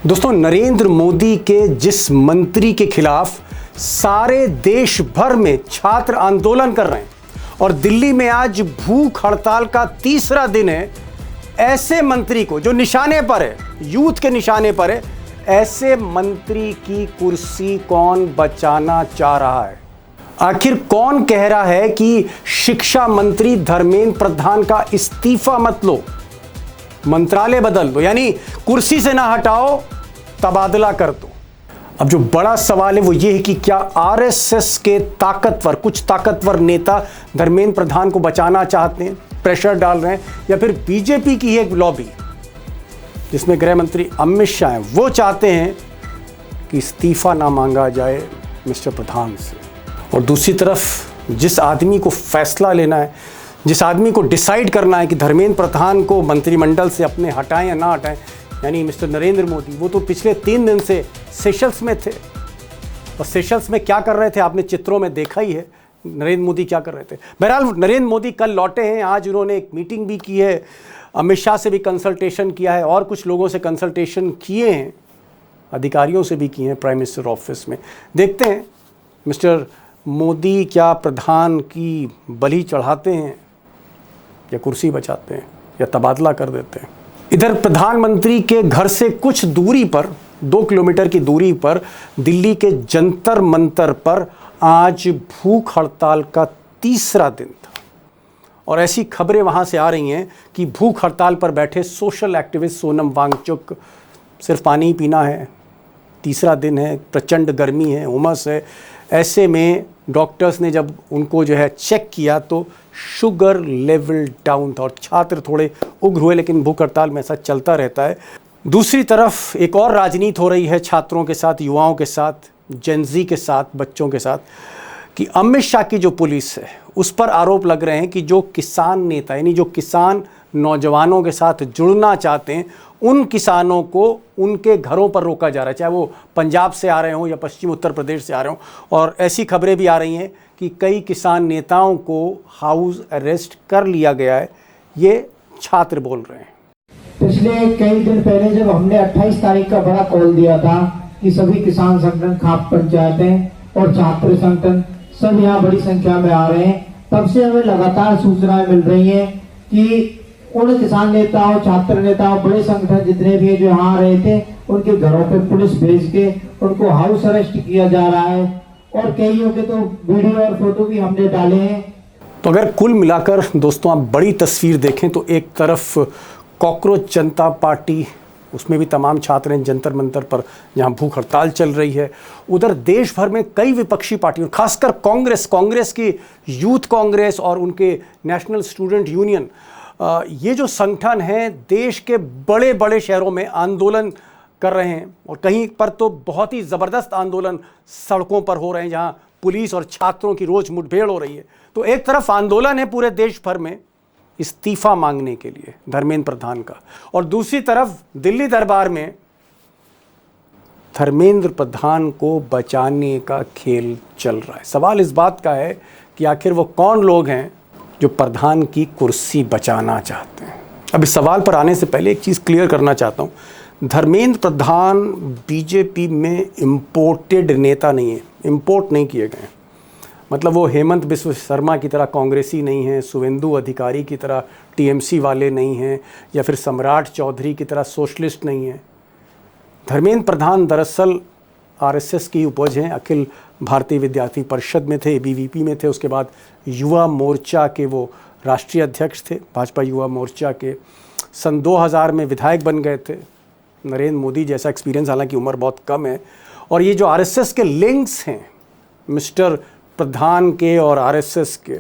दोस्तों, नरेंद्र मोदी के जिस मंत्री के खिलाफ सारे देश भर में छात्र आंदोलन कर रहे हैं और दिल्ली में आज भूख हड़ताल का तीसरा दिन है, ऐसे मंत्री को जो निशाने पर है, यूथ के निशाने पर है, ऐसे मंत्री की कुर्सी कौन बचाना चाह रहा है? आखिर कौन कह रहा है कि शिक्षा मंत्री धर्मेंद्र प्रधान का इस्तीफा मत लो, मंत्रालय बदल दो, यानी कुर्सी से ना हटाओ, तबादला कर दो? अब जो बड़ा सवाल है वो ये है कि क्या आरएसएस के कुछ ताकतवर नेता धर्मेंद्र प्रधान को बचाना चाहते हैं, प्रेशर डाल रहे हैं, या फिर बीजेपी की एक लॉबी जिसमें गृह मंत्री अमित शाह हैं, वो चाहते हैं कि इस्तीफा ना मांगा जाए मिस्टर प्रधान से? और दूसरी तरफ जिस आदमी को फैसला लेना है, जिस आदमी को डिसाइड करना है कि धर्मेंद्र प्रधान को मंत्रिमंडल से अपने हटाएं या ना हटाएं, यानी मिस्टर नरेंद्र मोदी, वो तो पिछले 3 दिन से सेशल्स में थे। और सेशल्स में क्या कर रहे थे आपने चित्रों में देखा ही है, नरेंद्र मोदी क्या कर रहे थे। बहरहाल नरेंद्र मोदी कल लौटे हैं, आज उन्होंने एक मीटिंग भी की है, अमित शाह से भी कंसल्टेशन किया है और कुछ लोगों से कंसल्टेशन किए हैं, अधिकारियों से भी किए हैं प्राइम मिनिस्टर ऑफिस में। देखते हैं मिस्टर मोदी क्या प्रधान की बलि चढ़ाते हैं या कुर्सी बचाते हैं या तबादला कर देते हैं। इधर प्रधानमंत्री के घर से कुछ दूरी पर, 2 किलोमीटर की दूरी पर, दिल्ली के जंतर मंतर पर आज भूख हड़ताल का तीसरा दिन था और ऐसी खबरें वहां से आ रही हैं कि भूख हड़ताल पर बैठे सोशल एक्टिविस्ट सोनम वांगचुक, सिर्फ पानी पीना है, तीसरा दिन है, प्रचंड गर्मी है, उमस है, ऐसे में डॉक्टर्स ने जब उनको जो है चेक किया तो शुगर लेवल डाउन था और छात्र थोड़े उग्र हुए, लेकिन भूख हड़ताल में ऐसा चलता रहता है। दूसरी तरफ एक और राजनीति हो रही है छात्रों के साथ, युवाओं के साथ, जेनजी के साथ, बच्चों के साथ, कि अमित शाह की जो पुलिस है उस पर आरोप लग रहे हैं कि जो किसान नेता, यानी जो किसान नौजवानों के साथ जुड़ना चाहते हैं, उन किसानों को उनके घरों पर रोका जा रहा है, चाहे वो पंजाब से आ रहे हों या पश्चिम उत्तर प्रदेश से आ रहे हों। और ऐसी खबरें भी आ रही हैं कि कई किसान नेताओं को हाउस अरेस्ट कर लिया गया है। ये छात्र बोल रहे हैं। पिछले कई दिन पहले जब हमने 28 तारीख का बड़ा कॉल दिया था कि सभी किसान संगठन, खाप पंचायतें और छात्र संगठन सब यहाँ बड़ी संख्या में आ रहे हैं, तब से हमें लगातार सूचनाएं मिल रही हैं कि उन किसान नेताओं, छात्र नेताओं, बड़े संगठन जितने भी जो यहाँ आ रहे थे, उनके घरों पे पुलिस भेज के उनको हाउस अरेस्ट किया जा रहा है और कईयों के तो वीडियो और फोटो भी हमने डाले हैं। तो अगर कुल मिलाकर दोस्तों आप बड़ी तस्वीर देखें तो एक तरफ कॉकरोच जनता पार्टी, उसमें भी तमाम छात्र हैं जंतर मंतर पर जहां भूख हड़ताल चल रही है, उधर देश भर में कई विपक्षी पार्टियों, खासकर कांग्रेस की यूथ कांग्रेस और उनके नेशनल स्टूडेंट यूनियन, ये जो संगठन हैं देश के बड़े बड़े शहरों में आंदोलन कर रहे हैं और कहीं पर तो बहुत ही ज़बरदस्त आंदोलन सड़कों पर हो रहे हैं जहां पुलिस और छात्रों की रोज़ मुठभेड़ हो रही है। तो एक तरफ आंदोलन है पूरे देश भर में इस्तीफा मांगने के लिए धर्मेंद्र प्रधान का, और दूसरी तरफ दिल्ली दरबार में धर्मेंद्र प्रधान को बचाने का खेल चल रहा है। सवाल इस बात का है कि आखिर वो कौन लोग हैं जो प्रधान की कुर्सी बचाना चाहते हैं। अब इस सवाल पर आने से पहले एक चीज़ क्लियर करना चाहता हूँ, धर्मेंद्र प्रधान बीजेपी में इम्पोर्टेड नेता नहीं है, इम्पोर्ट नहीं किए गए। मतलब वो हेमंत बिस्व शर्मा की तरह कांग्रेसी नहीं है, शुवेंदु अधिकारी की तरह टीएमसी वाले नहीं हैं, या फिर सम्राट चौधरी की तरह सोशलिस्ट नहीं है। धर्मेंद्र प्रधान दरअसल आरएसएस की उपज हैं, अखिल भारतीय विद्यार्थी परिषद में थे, एबीवीपी में थे, उसके बाद युवा मोर्चा के वो राष्ट्रीय अध्यक्ष थे, भाजपा युवा मोर्चा के। सन 2000 में विधायक बन गए थे। नरेंद्र मोदी जैसा एक्सपीरियंस, हालांकि उम्र बहुत कम है। और ये जो आरएसएस के लिंक्स हैं मिस्टर प्रधान के और आरएसएस के,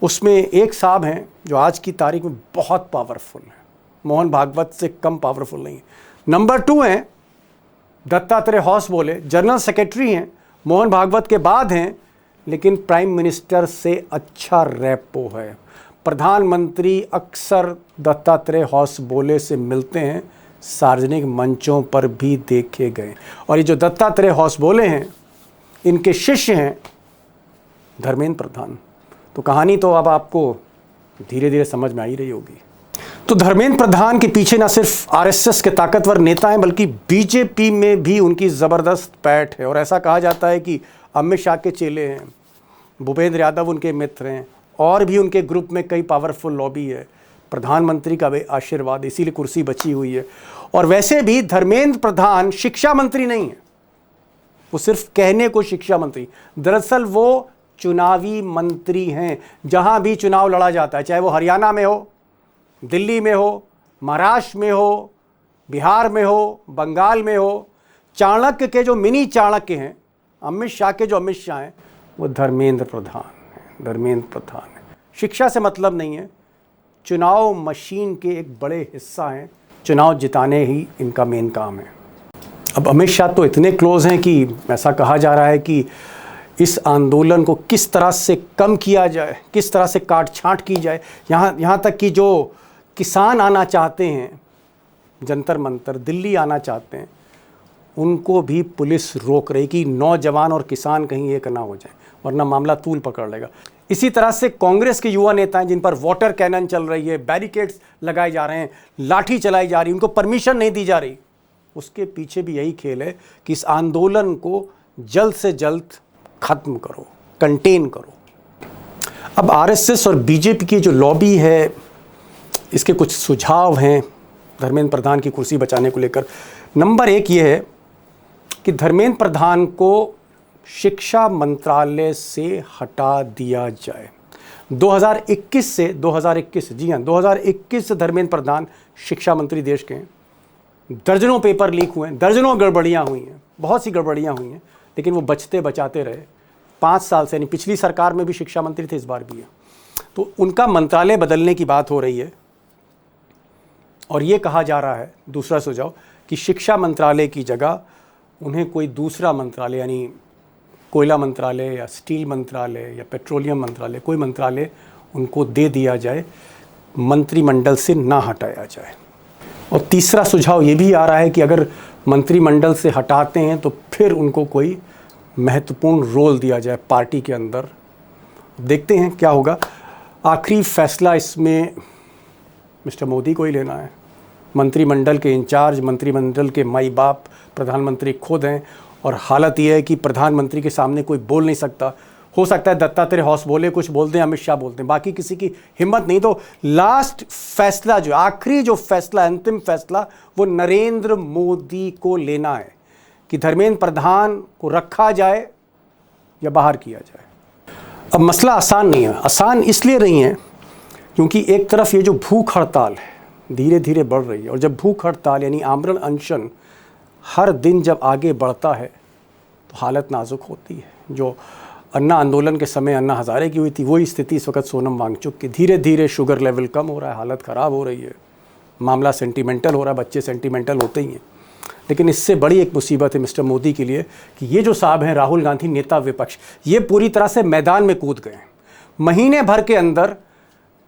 उसमें एक साहब हैं जो आज की तारीख में बहुत पावरफुल हैं, मोहन भागवत से कम पावरफुल नहीं है। नंबर 2 हैं दत्तात्रेय होसबोले, जनरल सेक्रेटरी हैं, मोहन भागवत के बाद हैं, लेकिन प्राइम मिनिस्टर से अच्छा रैपो है। प्रधानमंत्री अक्सर दत्तात्रेय होसबोले से मिलते हैं, सार्वजनिक मंचों पर भी देखे गए। और ये जो दत्तात्रेय होसबोले हैं, इनके शिष्य हैं धर्मेंद्र प्रधान। तो कहानी तो अब आपको धीरे धीरे समझ में आ ही रही होगी। तो धर्मेंद्र प्रधान के पीछे ना सिर्फ आरएसएस के ताकतवर नेता हैं, बल्कि बीजेपी में भी उनकी ज़बरदस्त पैठ है। और ऐसा कहा जाता है कि अमित शाह के चेले हैं, भूपेंद्र यादव उनके मित्र हैं, और भी उनके ग्रुप में कई पावरफुल लॉबी है। प्रधानमंत्री का भी आशीर्वाद, इसीलिए कुर्सी बची हुई है। और वैसे भी धर्मेंद्र प्रधान शिक्षा मंत्री नहीं है, वो सिर्फ कहने को शिक्षा मंत्री, दरअसल वो चुनावी मंत्री हैं। जहां भी चुनाव लड़ा जाता है, चाहे वो हरियाणा में हो, दिल्ली में हो, महाराष्ट्र में हो, बिहार में हो, बंगाल में हो, चाणक्य के जो मिनी चाणक्य हैं, अमित शाह के जो अमित शाह हैं, वो धर्मेंद्र प्रधान है। धर्मेंद्र प्रधान है। शिक्षा से मतलब नहीं है, चुनाव मशीन के एक बड़े हिस्सा हैं। चुनाव जिताने ही इनका मेन काम है। अब अमित शाह तो इतने क्लोज हैं कि ऐसा कहा जा रहा है कि इस आंदोलन को किस तरह से कम किया जाए, किस तरह से काट छांट की जाए। यहाँ तक कि जो किसान आना चाहते हैं जंतर मंतर, दिल्ली आना चाहते हैं, उनको भी पुलिस रोक रही कि नौजवान और किसान कहीं एक ना हो जाए, वरना मामला तूल पकड़ लेगा। इसी तरह से कांग्रेस के युवा नेता हैं जिन पर वाटर कैनन चल रही है, बैरिकेड्स लगाए जा रहे हैं, लाठी चलाई जा रही, उनको परमिशन नहीं दी जा रही, उसके पीछे भी यही खेल है कि इस आंदोलन को जल्द से जल्द खत्म करो, कंटेन करो। अब आरएसएस और बीजेपी की जो लॉबी है, इसके कुछ सुझाव हैं धर्मेंद्र प्रधान की कुर्सी बचाने को लेकर। नंबर 1 ये है कि धर्मेंद्र प्रधान को शिक्षा मंत्रालय से हटा दिया जाए। 2021 से 2021, जी हाँ, 2021 से धर्मेंद्र प्रधान शिक्षा मंत्री देश के हैं। दर्जनों पेपर लीक हुए हैं, दर्जनों गड़बड़ियाँ हुई हैं, बहुत सी गड़बड़ियाँ हुई हैं, लेकिन वो बचते बचाते रहे। 5 साल से, यानी पिछली सरकार में भी शिक्षा मंत्री थे, इस बार भी है। तो उनका मंत्रालय बदलने की बात हो रही है। और ये कहा जा रहा है, दूसरा सुझाव, कि शिक्षा मंत्रालय की जगह उन्हें कोई दूसरा मंत्रालय, यानी कोयला मंत्रालय या स्टील मंत्रालय या पेट्रोलियम मंत्रालय, कोई मंत्रालय उनको दे दिया जाए, मंत्रिमंडल से ना हटाया जाए। और तीसरा सुझाव ये भी आ रहा है कि अगर मंत्रिमंडल से हटाते हैं तो फिर उनको कोई महत्वपूर्ण रोल दिया जाए पार्टी के अंदर। देखते हैं क्या होगा। आखिरी फैसला इसमें मिस्टर मोदी को ही लेना है। मंत्रिमंडल के इंचार्ज, मंत्रिमंडल के माई बाप प्रधानमंत्री खुद हैं। और हालत यह है कि प्रधानमंत्री के सामने कोई बोल नहीं सकता। हो सकता है दत्तात्रेय हौस बोले, कुछ बोलते हैं, अमित शाह बोलते हैं, बाकी किसी की हिम्मत नहीं। तो लास्ट फैसला, जो आखिरी जो फैसला, अंतिम फैसला, वो नरेंद्र मोदी को लेना है कि धर्मेंद्र प्रधान को रखा जाए या बाहर किया जाए। अब मसला आसान नहीं है। आसान इसलिए नहीं है क्योंकि एक तरफ ये जो भूख हड़ताल है धीरे धीरे बढ़ रही है, और जब भूख हड़ताल यानी आमरण अनशन हर दिन जब आगे बढ़ता है तो हालत नाजुक होती है। जो अन्ना आंदोलन के समय अन्ना हज़ारे की हुई थी, वही स्थिति इस वक्त सोनम वांगचुक की। धीरे धीरे शुगर लेवल कम हो रहा है, हालत ख़राब हो रही है, मामला सेंटिमेंटल हो रहा है, बच्चे सेंटिमेंटल होते ही हैं। लेकिन इससे बड़ी एक मुसीबत है मिस्टर मोदी के लिए कि ये जो साहब हैं राहुल गांधी, नेता विपक्ष, ये पूरी तरह से मैदान में कूद गए हैं। महीने भर के अंदर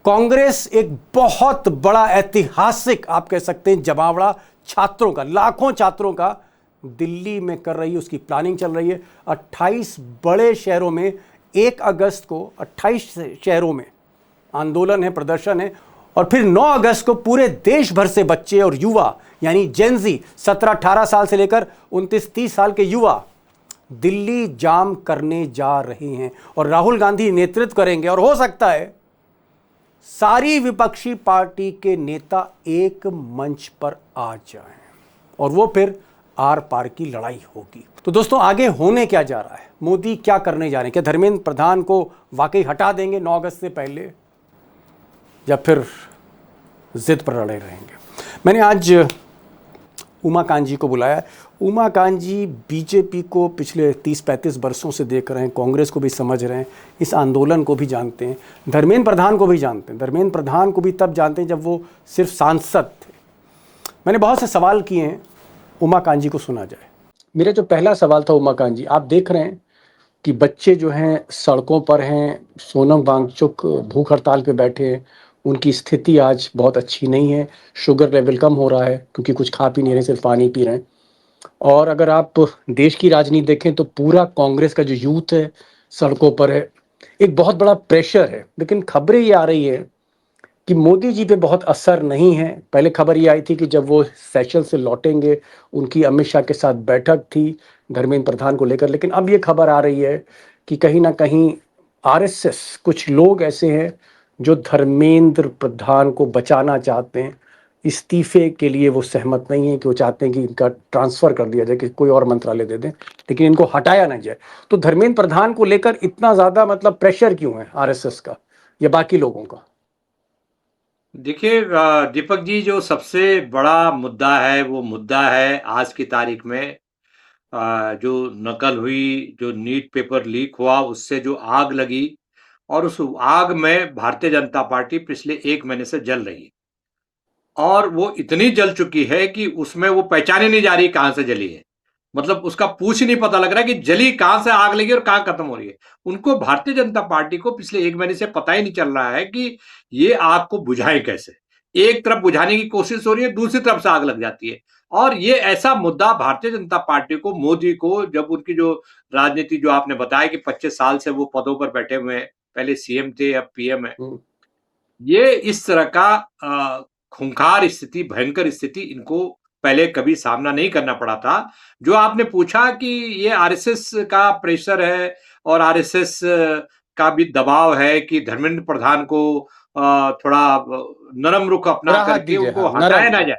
कांग्रेस एक बहुत बड़ा ऐतिहासिक, आप कह सकते हैं, जमावड़ा छात्रों का, लाखों छात्रों का दिल्ली में कर रही है, उसकी प्लानिंग चल रही है। 28 बड़े शहरों में 1 अगस्त को 28 शहरों में आंदोलन है, प्रदर्शन है। और फिर 9 अगस्त को पूरे देश भर से बच्चे और युवा, यानी जेनजी, 17-18 साल से लेकर 29-30 साल के युवा दिल्ली जाम करने जा रहे हैं। और राहुल गांधी नेतृत्व करेंगे, और हो सकता है सारी विपक्षी पार्टी के नेता एक मंच पर आ जाएं, और वो फिर आर पार की लड़ाई होगी। तो दोस्तों, आगे होने क्या जा रहा है? मोदी क्या करने जा रहे हैं? क्या धर्मेंद्र प्रधान को वाकई हटा देंगे 9 अगस्त से पहले, या फिर जिद पर अड़े रहेंगे? मैंने आज उमाकांत जी को बुलाया। उमाकांत जी बीजेपी को पिछले 30-35 वर्षों से देख रहे हैं, कांग्रेस को भी समझ रहे हैं, इस आंदोलन को भी जानते हैं, धर्मेंद्र प्रधान को भी जानते हैं। धर्मेंद्र प्रधान को भी तब जानते हैं जब वो सिर्फ सांसद थे। मैंने बहुत से सवाल किए हैं, उमाकांत जी को सुना जाए। मेरा जो पहला सवाल था, उमाकांत जी, आप देख रहे हैं कि बच्चे जो हैं सड़कों पर हैं, सोनम वांगचुक भूख हड़ताल पे बैठे हैं, उनकी स्थिति आज बहुत अच्छी नहीं है, शुगर लेवल कम हो रहा है क्योंकि कुछ खा पी नहीं रहे, सिर्फ पानी पी रहे हैं। और अगर आप देश की राजनीति देखें तो पूरा कांग्रेस का जो यूथ है सड़कों पर है, एक बहुत बड़ा प्रेशर है। लेकिन खबरें ये आ रही है कि मोदी जी पे बहुत असर नहीं है। पहले खबर ये आई थी कि जब वो सेशल से लौटेंगे, उनकी अमित शाह के साथ बैठक थी धर्मेंद्र प्रधान को लेकर, लेकिन अब ये खबर आ रही है कि कहीं ना कहीं आरएसएस, कुछ लोग ऐसे हैं जो धर्मेंद्र प्रधान को बचाना चाहते हैं। इस्तीफे के लिए वो सहमत नहीं है, कि वो चाहते हैं कि इनका ट्रांसफर कर दिया जाए, कि कोई और मंत्रालय दे दें, लेकिन इनको हटाया ना जाए। तो धर्मेंद्र प्रधान को लेकर इतना ज्यादा मतलब प्रेशर क्यों है आरएसएस का या बाकी लोगों का? देखिए दीपक जी, जो सबसे बड़ा मुद्दा है वो मुद्दा है आज की तारीख में जो नकल हुई, जो नीट पेपर लीक हुआ, उससे जो आग लगी और उस आग में भारतीय जनता पार्टी पिछले 1 महीने से जल रही है और वो इतनी जल चुकी है कि उसमें वो पहचानी नहीं जा रही कहाँ से जली है। मतलब उसका पूछ ही नहीं पता लग रहा है कि जली कहाँ से, आग लगी और कहाँ खत्म हो रही है। उनको, भारतीय जनता पार्टी को पिछले 1 महीने से पता ही नहीं चल रहा है कि ये आग को बुझाएँ कैसे? एक तरफ बुझाने की कोशिश हो रही है, दूसरी तरफ से आग लग जाती है। और ये ऐसा मुद्दा भारतीय जनता पार्टी को, मोदी को, जब उनकी जो राजनीति जो आपने बताया कि 25 साल से वो पदों पर बैठे हुए हैं, पहले सीएम थे, अब पीएम है। ये इस तरह का खूंखार स्थिति, भयंकर स्थिति इनको पहले कभी सामना नहीं करना पड़ा था। जो आपने पूछा कि ये आरएसएस का प्रेशर है और आरएसएस का भी दबाव है कि धर्मेंद्र प्रधान को थोड़ा नरम रुख अपना राहत करके दीजिए, उनको हाँ, हटाया नरम, ना हाँ। जाए।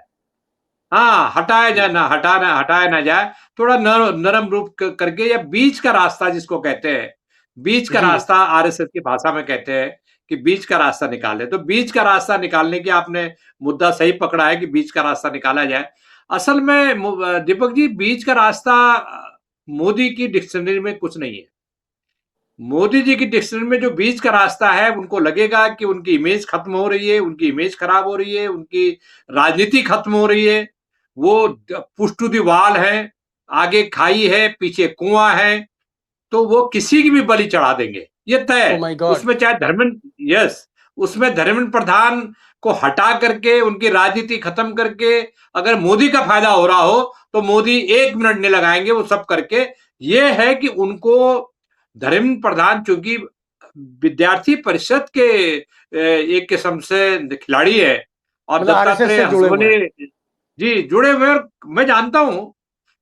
हाँ, हटाया ना जाए, थोड़ा नरम रूप करके, या बीच का रास्ता जिसको कहते हैं, बीच का जी। रास्ता आरएसएस की भाषा में कहते हैं कि बीच का रास्ता निकाले। तो बीच का रास्ता निकालने की आपने मुद्दा सही पकड़ा है कि बीच का रास्ता निकाला जाए। असल में दीपक जी, बीच का रास्ता मोदी की डिक्शनरी में कुछ नहीं है। मोदी जी की डिक्शनरी में जो बीच का रास्ता है, उनको लगेगा कि उनकी इमेज खत्म हो रही है, उनकी इमेज खराब हो रही है, उनकी राजनीति खत्म हो रही है, वो पुश टू द वॉल है, आगे खाई है, पीछे कुआं है, तो वो किसी की भी बलि चढ़ा देंगे, ये तय ओ है। My God. उसमें चाहे उसमें धर्मेंद्र प्रधान को हटा करके, उनकी राजनीति खत्म करके, अगर मोदी का फायदा हो रहा हो तो मोदी 1 मिनट नहीं लगाएंगे वो सब करके। ये है कि उनको धर्मेंद्र प्रधान, चूंकि विद्यार्थी परिषद के एक किस्म से खिलाड़ी है और मतलब आरएसएस दत्तात्रेय से जुड़े हुए हंसोले हैं। जी जुड़े हुए हैं, और मैं जानता हूं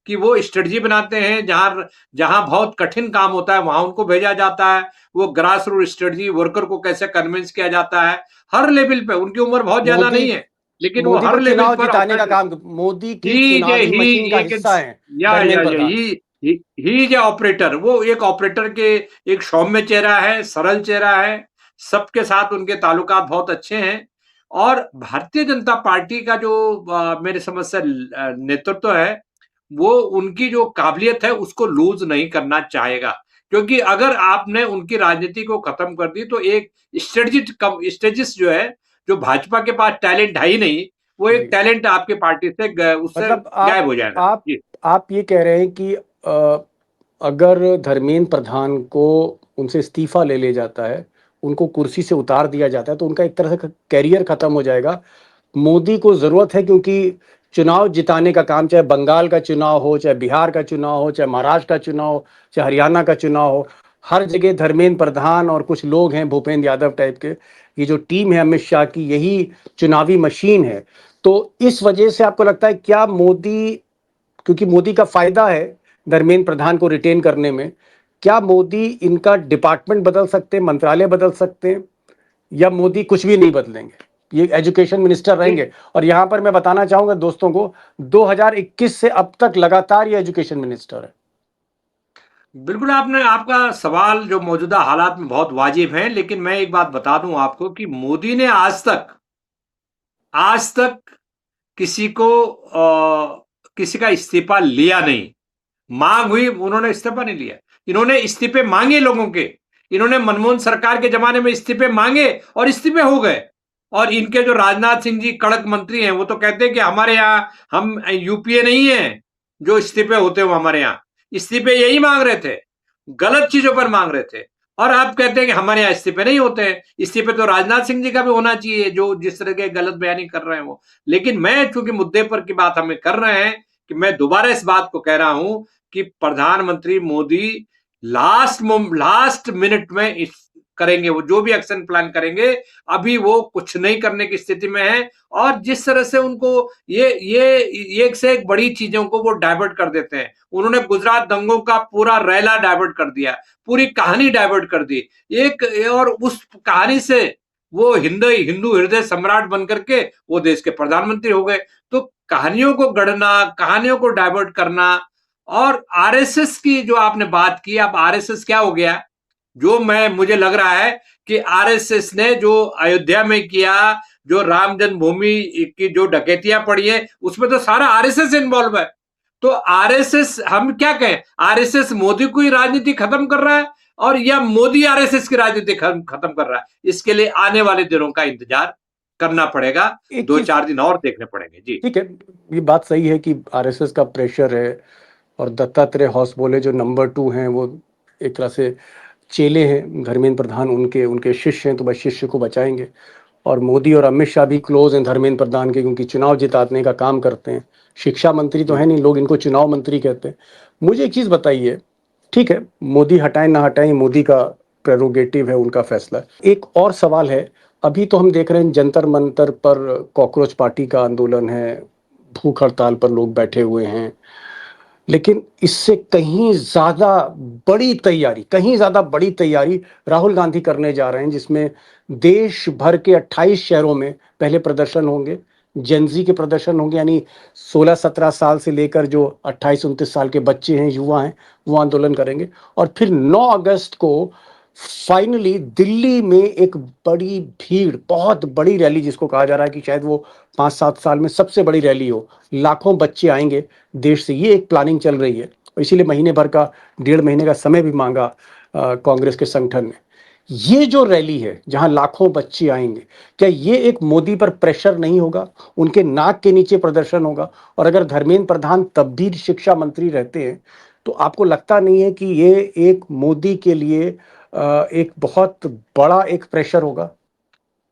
कि वो स्ट्रेटजी बनाते हैं, जहां जहां बहुत कठिन काम होता है वहां उनको भेजा जाता है। वो ग्रास रूट स्ट्रेटजी, वर्कर को कैसे कन्विंस किया जाता है, हर लेवल पे। उनकी उम्र बहुत ज्यादा मोदी नहीं है, लेकिन वो मोदी को हर लेवल चुनाव पर जिताने अपना, का काम, मोदी की ही जे चुनावी मशीन का ही एक हिस्सा है या Dharmendra Pradhan. He is operator. वो एक ऑपरेटर के, एक सौम्य चेहरा है, सरल चेहरा है, सबके साथ उनके ताल्लुकात बहुत अच्छे हैं। और भारतीय जनता पार्टी का जो मेरे समझ से नेतृत्व है, वो उनकी जो काबिलियत है उसको लूज नहीं करना चाहेगा, क्योंकि अगर आपने उनकी राजनीति को खत्म कर दी तो एक स्ट्रेटजिस्ट जो है, जो भाजपा के पास टैलेंट है ही नहीं, वो एक जी। टैलेंट आपके पार्टी से उससे मतलब गायब हो जाएगा आप जी। आप ये कह रहे हैं कि अगर धर्मेंद्र प्रधान को उनसे इस्तीफा ले जाता है, उनको कुर्सी से उतार दिया जाता है, तो उनका एक तरह से कैरियर खत्म हो जाएगा। मोदी को जरूरत है, क्योंकि चुनाव जिताने का काम, चाहे बंगाल का चुनाव हो, चाहे बिहार का चुनाव हो, चाहे महाराष्ट्र का चुनाव हो, चाहे हरियाणा का चुनाव हो, हर जगह धर्मेंद्र प्रधान और कुछ लोग हैं भूपेंद्र यादव टाइप के, ये जो टीम है अमित शाह की, यही चुनावी मशीन है। तो इस वजह से आपको लगता है क्या मोदी, क्योंकि मोदी का फायदा है धर्मेंद्र प्रधान को रिटेन करने में, क्या मोदी इनका डिपार्टमेंट बदल सकते हैं, मंत्रालय बदल सकते हैं, या मोदी कुछ भी नहीं बदलेंगे, ये एजुकेशन मिनिस्टर जी, रहेंगे? और यहां पर मैं बताना चाहूंगा दोस्तों को, 2021 से अब तक लगातार ये एजुकेशन मिनिस्टर है। बिल्कुल, आपने, आपका सवाल जो मौजूदा हालात में बहुत वाजिब है, लेकिन मैं एक बात बता दूं आपको कि मोदी ने आज तक किसी को किसी का इस्तीफा लिया नहीं। मांग हुई, उन्होंने इस्तीफा नहीं लिया। इन्होंने इस्तीफे मांगे लोगों के। इन्होंने मनमोहन सरकार के जमाने में इस्तीफे मांगे और इस्तीफे हो गए। और इनके जो राजनाथ सिंह जी कड़क मंत्री हैं, वो तो कहते हैं कि हमारे यहाँ, हम यूपीए नहीं है जो इस्तीफे होते हो हमारे यहाँ। इस्तीफे यही मांग रहे थे, गलत चीजों पर मांग रहे थे। और आप कहते हैं कि हमारे यहाँ इस्तीफे नहीं होते हैं। इस्तीफे तो राजनाथ सिंह जी का भी होना चाहिए, जो जिस तरह के गलत बयानी कर रहे हैं वो। लेकिन मैं, चूंकि मुद्दे पर की बात हमें कर रहे हैं, कि मैं दोबारा इस बात को कह रहा हूं कि प्रधानमंत्री मोदी लास्ट मिनट में करेंगे, वो जो भी एक्शन प्लान करेंगे, अभी वो कुछ नहीं करने की स्थिति में है। और जिस तरह से उनको ये एक से एक बड़ी चीजों को वो डाइवर्ट कर देते हैं। उन्होंने गुजरात दंगों का पूरा रैला डाइवर्ट कर दिया, पूरी कहानी डाइवर्ट कर दी एक, और उस कहानी से वो हिंदू हृदय सम्राट बन करके वो देश के प्रधानमंत्री हो गए। तो कहानियों को गढ़ना, कहानियों को डाइवर्ट करना। और आरएसएस की जो आपने बात की, अब आरएसएस क्या हो गया, जो मुझे लग रहा है कि आरएसएस ने जो अयोध्या में किया, जो राम जन्मभूमि की जो डकैतियां पड़ी है, उसमें तो सारा आरएसएस इन्वॉल्व है। तो आरएसएस, हम क्या कहें, आरएसएस मोदी को ही राजनीति खत्म कर रहा है, और या मोदी आरएसएस की राजनीति खत्म कर रहा है। इसके लिए आने वाले दिनों का इंतजार करना पड़ेगा, एक दो चीज चार दिन और देखने पड़ेंगे। जी ठीक है, ये बात सही है कि आरएसएस का प्रेशर है, और दत्तात्रेय हॉसबोले जो नंबर 2 हैं वो एक तरह से चेले हैं धर्मेंद्र प्रधान, उनके उनके शिष्य हैं, तो बस शिष्य को बचाएंगे। और मोदी और अमित शाह भी क्लोज हैं धर्मेंद्र प्रधान के, क्योंकि चुनाव जिताने का काम करते हैं। शिक्षा मंत्री तो है नहीं, लोग इनको चुनाव मंत्री कहते हैं। मुझे एक चीज़ बताइए, ठीक है मोदी हटाएं ना हटाएं मोदी का प्रेरोगेटिव है, उनका फैसला। एक और सवाल है, अभी तो हम देख रहे हैं जंतर मंतर पर कॉकरोच पार्टी का आंदोलन है, भूख हड़ताल पर लोग बैठे हुए हैं, लेकिन इससे कहीं ज्यादा बड़ी तैयारी राहुल गांधी करने जा रहे हैं, जिसमें देश भर के 28 शहरों में पहले प्रदर्शन होंगे, जेनजी के प्रदर्शन होंगे, यानी 16-17 साल से लेकर जो 28-29 साल के बच्चे हैं, युवा हैं, वो आंदोलन करेंगे। और फिर 9 अगस्त को फाइनली दिल्ली में एक बड़ी भीड़, बहुत बड़ी रैली, जिसको कहा जा रहा है कि शायद वो 5-7 साल में सबसे बड़ी रैली हो, लाखों बच्चे आएंगे देश से, ये एक प्लानिंग चल रही है। और इसीलिए महीने भर का, 1.5 महीने का समय भी मांगा कांग्रेस के संगठन ने। ये जो रैली है जहां लाखों बच्चे आएंगे, क्या ये एक मोदी पर प्रेशर नहीं होगा, उनके नाक के नीचे प्रदर्शन होगा? और अगर धर्मेंद्र प्रधान तब भी शिक्षा मंत्री रहते हैं, तो आपको लगता नहीं है कि ये एक मोदी के लिए एक बहुत बड़ा एक प्रेशर होगा?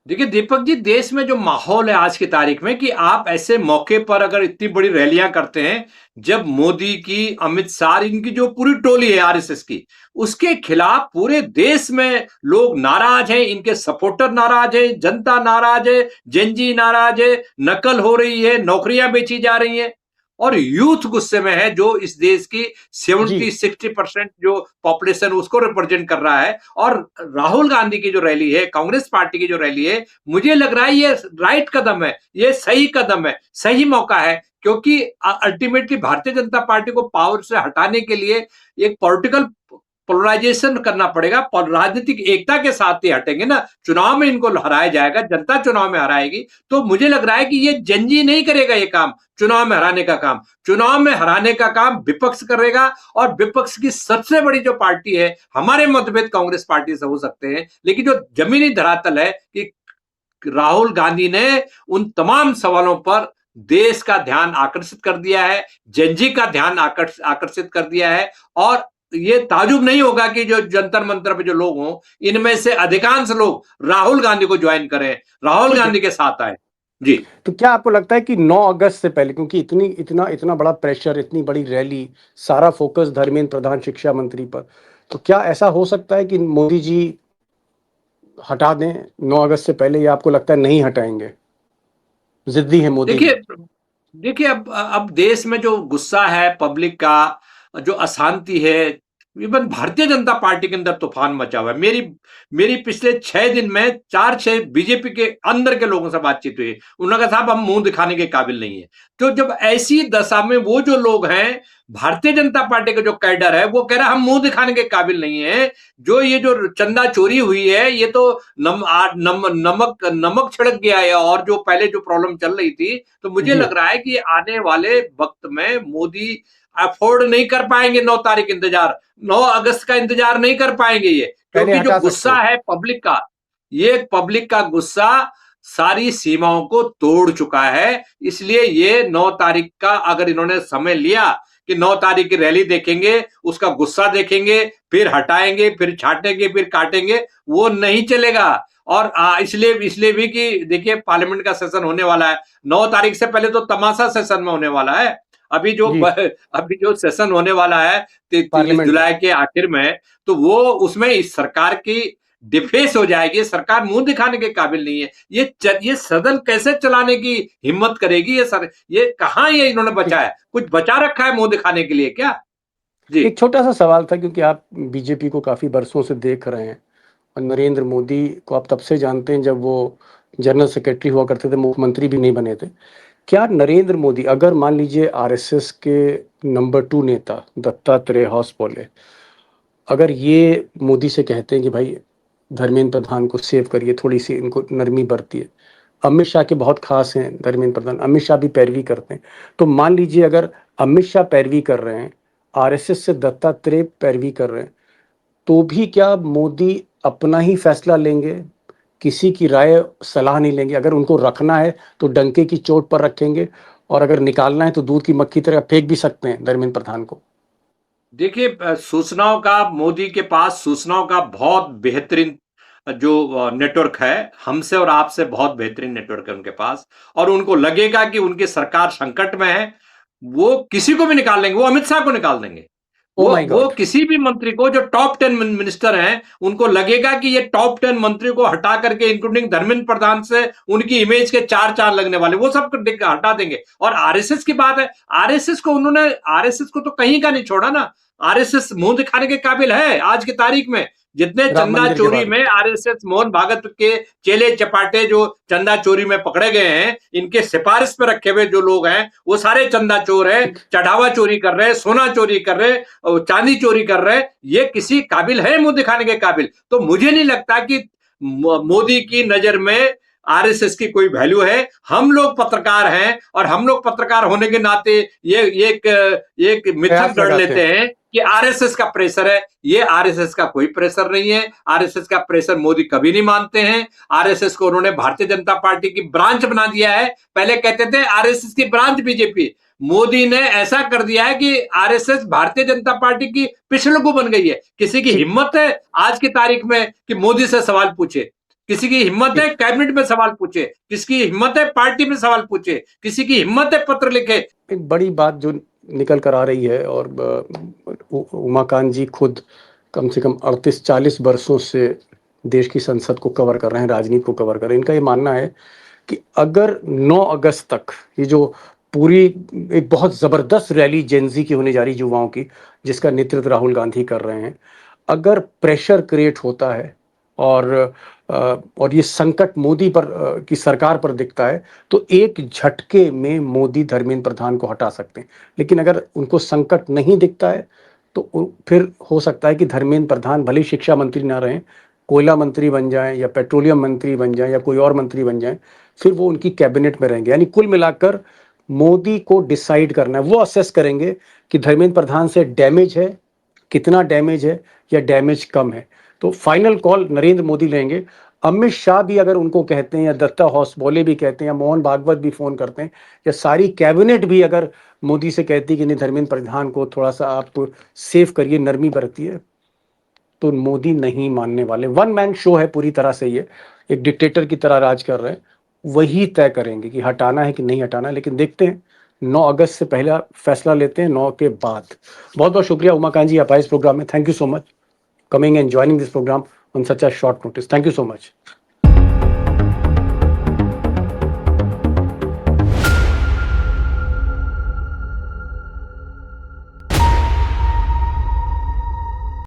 देखिए दीपक जी, देश में जो माहौल है आज की तारीख में, कि आप ऐसे मौके पर अगर इतनी बड़ी रैलियां करते हैं, जब मोदी की, अमित शाह, इनकी जो पूरी टोली है आरएसएस की, उसके खिलाफ पूरे देश में लोग नाराज हैं, इनके सपोर्टर नाराज है, जनता नाराज है, जेनजी नाराज है, नकल हो रही है, नौकरियां बेची जा रही हैं, और यूथ गुस्से में है, जो इस देश की जी 70-60% जो पॉपुलेशन उसको रिप्रेजेंट कर रहा है। और राहुल गांधी की जो रैली है, कांग्रेस पार्टी की जो रैली है, मुझे लग रहा है ये राइट कदम है, ये सही कदम है, सही मौका है। क्योंकि अल्टीमेटली भारतीय जनता पार्टी को पावर से हटाने के लिए एक पॉलिटिकल पोलराइजेशन करना पड़ेगा, और राजनीतिक एकता के साथ ही हटेंगे ना, चुनाव में इनको हराया जाएगा, जनता चुनाव में हराएगी। तो मुझे लग रहा है कि ये जनजी नहीं करेगा ये काम, चुनाव में हराने का काम। चुनाव में हराने का काम विपक्ष करेगा, और विपक्ष की सबसे बड़ी जो पार्टी है, हमारे मतभेद कांग्रेस पार्टी से हो सकते हैं, लेकिन जो जमीनी धरातल है कि राहुल गांधी ने उन तमाम सवालों पर देश का ध्यान आकर्षित कर दिया है, जनजी का ध्यान आकर्षित कर दिया है। और ये ताजुब नहीं होगा कि जो जंतर मंतर पे जो लोग हों, इनमें से अधिकांश लोग राहुल गांधी को ज्वाइन करें, राहुल ठीक है, गांधी के साथ आए। जी तो क्या आपको लगता है कि 9 अगस्त से पहले, क्योंकि इतना इतना बड़ा प्रेशर, इतनी बड़ी रैली, सारा फोकस धर्मेंद्र प्रधान शिक्षा मंत्री पर, तो क्या ऐसा हो सकता है कि मोदी जी हटा दें 9 अगस्त से पहले, या आपको लगता है नहीं हटाएंगे, जिद्दी है मोदी जी? देखिए देखिए अब देश में जो गुस्सा है पब्लिक का, जो अशांति है, इवन भारतीय जनता पार्टी के अंदर तूफान मचा हुआ है। मेरी मेरी पिछले 6 दिन में 4-6 बीजेपी के अंदर के लोगों से बातचीत हुई, उन्होंने कहा साहब हम मुंह दिखाने के काबिल नहीं है। तो जब ऐसी दशा में वो जो लोग हैं, भारतीय जनता पार्टी का जो कैडर है, वो कह रहा है हम मुंह दिखाने के काबिल नहीं है, जो ये जो चंदा चोरी हुई है, ये तो नमक छिड़क गया है, और जो पहले जो प्रॉब्लम चल रही थी। तो मुझे जी लग रहा है कि आने वाले वक्त में मोदी अफोर्ड नहीं कर पाएंगे 9 तारीख इंतजार, 9 अगस्त का इंतजार नहीं कर पाएंगे ये, पहले क्योंकि जो हटा सकते गुस्सा हैं। है पब्लिक का, ये पब्लिक का गुस्सा सारी सीमाओं को तोड़ चुका है। इसलिए ये 9 तारीख का अगर इन्होंने समय लिया कि 9 तारीख की रैली देखेंगे, उसका गुस्सा देखेंगे, फिर हटाएंगे, फिर छाटेंगे, फिर काटेंगे, वो नहीं चलेगा। और इसलिए भी कि देखिए पार्लियामेंट का सेशन होने वाला है 9 तारीख से पहले, तो तमाशा सेशन में होने वाला है। अभी जी जो सेशन होने वाला है 30 पार्लियामेंट का। जुलाई के आखिर में, तो वो उसमें इस सरकार की डिफेस हो जाएगी, सरकार मुंह दिखाने के काबिल नहीं है। ये सदन कैसे चलाने की हिम्मत करेगी? ये कहाँ ये इन्होंने बचा है? कुछ बचा रखा है मुंह दिखाने के लिए क्या? जी। एक छोटा सा सवाल था, क्योंकि आप बीजेपी को काफी बरसों से देख रहे हैं और नरेंद्र मोदी को आप तब से जानते हैं जब वो जनरल सेक्रेटरी हुआ करते थे, मुख्यमंत्री भी नहीं बने थे। क्या नरेंद्र मोदी, अगर मान लीजिए आरएसएस के नंबर 2 नेता दत्तात्रेय होसबोले अगर ये मोदी से कहते हैं कि भाई धर्मेंद्र प्रधान को सेव करिए, थोड़ी सी इनको नरमी बरतिए, अमित शाह के बहुत खास हैं धर्मेंद्र प्रधान, अमित शाह भी पैरवी करते हैं, तो मान लीजिए अगर अमित शाह पैरवी कर रहे हैं, आरएसएस से दत्तात्रेय पैरवी कर रहे हैं, तो भी क्या मोदी अपना ही फैसला लेंगे, किसी की राय सलाह नहीं लेंगे? अगर उनको रखना है तो डंके की चोट पर रखेंगे, और अगर निकालना है तो दूध की मक्खी तरह फेंक भी सकते हैं धर्मेंद्र प्रधान को। देखिए, सूचनाओं का मोदी के पास सूचनाओं का बहुत बेहतरीन जो नेटवर्क है, हमसे और आपसे बहुत बेहतरीन नेटवर्क है उनके पास। और उनको लगेगा कि उनकी सरकार संकट में है, वो किसी को भी निकाल लेंगे, वो अमित शाह को निकाल देंगे। ओ माय वो गॉड! किसी भी मंत्री को, जो टॉप 10 मिनिस्टर हैं, उनको लगेगा कि ये टॉप 10 मंत्री को हटा करके, इंक्लूडिंग धर्मेंद्र प्रधान से उनकी इमेज के 4 चांद लगने वाले, वो सब हटा देंगे। और आरएसएस की बात है, आरएसएस को तो कहीं का नहीं छोड़ा ना। आरएसएस मुंह दिखाने के काबिल है आज की तारीख में। जितने राम चंदा मंदिर के चोरी बाद में आरएसएस, मोहन भागवत के चेले चपाटे जो चंदा चोरी में पकड़े गए हैं, इनके सिफारिश पे रखे हुए जो लोग हैं, वो सारे चंदा चोर हैं, ठीक। चढ़ावा चोरी कर रहे हैं, सोना चोरी कर रहे हैं, और चांदी चोरी कर रहे हैं। ये किसी काबिल है मुंह दिखाने के काबिल? तो मुझे नहीं लगता कि मोदी की नजर में आरएसएस की कोई वैल्यू है। हम लोग पत्रकार हैं, और हम लोग पत्रकार होने के नाते ये एक मिथक प्रयास गढ़ लगाते लेते हैं। हैं कि आरएसएस का प्रेशर है। ये आरएसएस का कोई प्रेशर नहीं है। आरएसएस का प्रेशर मोदी कभी नहीं मानते हैं। आरएसएस को उन्होंने भारतीय जनता पार्टी की ब्रांच बना दिया है। पहले कहते थे आरएसएस की ब्रांच बीजेपी। मोदी ने ऐसा कर दिया है कि आरएसएस भारतीय जनता पार्टी की पिछलगू बन गई है। किसी की ठीक। हिम्मत है आज की तारीख में कि मोदी से सवाल पूछे? किसी की हिम्मत है ठीक। कैबिनेट में सवाल पूछे? किसी की हिम्मत है पार्टी में सवाल पूछे? किसी की हिम्मत है पत्र लिखे? एक बड़ी बात जो निकल कर आ रही है, और उमाकांत जी खुद कम से कम 38-40 वर्षों से देश की संसद को कवर कर रहे हैं, राजनीति को कवर कर रहे हैं। इनका ये मानना है कि अगर 9 अगस्त तक ये जो पूरी एक बहुत जबरदस्त रैली जेनजी की होने जा रही, युवाओं की, जिसका नेतृत्व राहुल गांधी कर रहे हैं, अगर प्रेशर क्रिएट होता है और ये संकट मोदी पर की सरकार पर दिखता है, तो एक झटके में मोदी धर्मेंद्र प्रधान को हटा सकते हैं। लेकिन अगर उनको संकट नहीं दिखता है, तो फिर हो सकता है कि धर्मेंद्र प्रधान भले ही शिक्षा मंत्री ना रहें, कोयला मंत्री बन जाएं या पेट्रोलियम मंत्री बन जाएं या कोई और मंत्री बन जाएं, फिर वो उनकी कैबिनेट में रहेंगे। यानी कुल मिलाकर मोदी को डिसाइड करना है, वो असेस करेंगे कि धर्मेंद्र प्रधान से डैमेज है, कितना डैमेज है, या डैमेज कम है। तो फाइनल कॉल नरेंद्र मोदी लेंगे। अमित शाह भी अगर उनको कहते हैं, या दत्ता होसबोले भी कहते हैं, या मोहन भागवत भी फोन करते हैं, या सारी कैबिनेट भी अगर मोदी से कहती है कि नहीं, धर्मेंद्र प्रधान को थोड़ा सा आप सेव करिए, नरमी बरतिए, तो मोदी नहीं मानने वाले। वन मैन शो है पूरी तरह से, ये एक डिक्टेटर की तरह राज कर रहे हैं। वही तय करेंगे कि हटाना है कि नहीं हटाना है। लेकिन देखते हैं, 9 अगस्त से पहला फैसला लेते हैं, 9 के बाद। बहुत बहुत शुक्रिया उमाकांत जी, आप आए इस प्रोग्राम में। Thank you so much coming and joining this program on such a short notice. Thank you so much.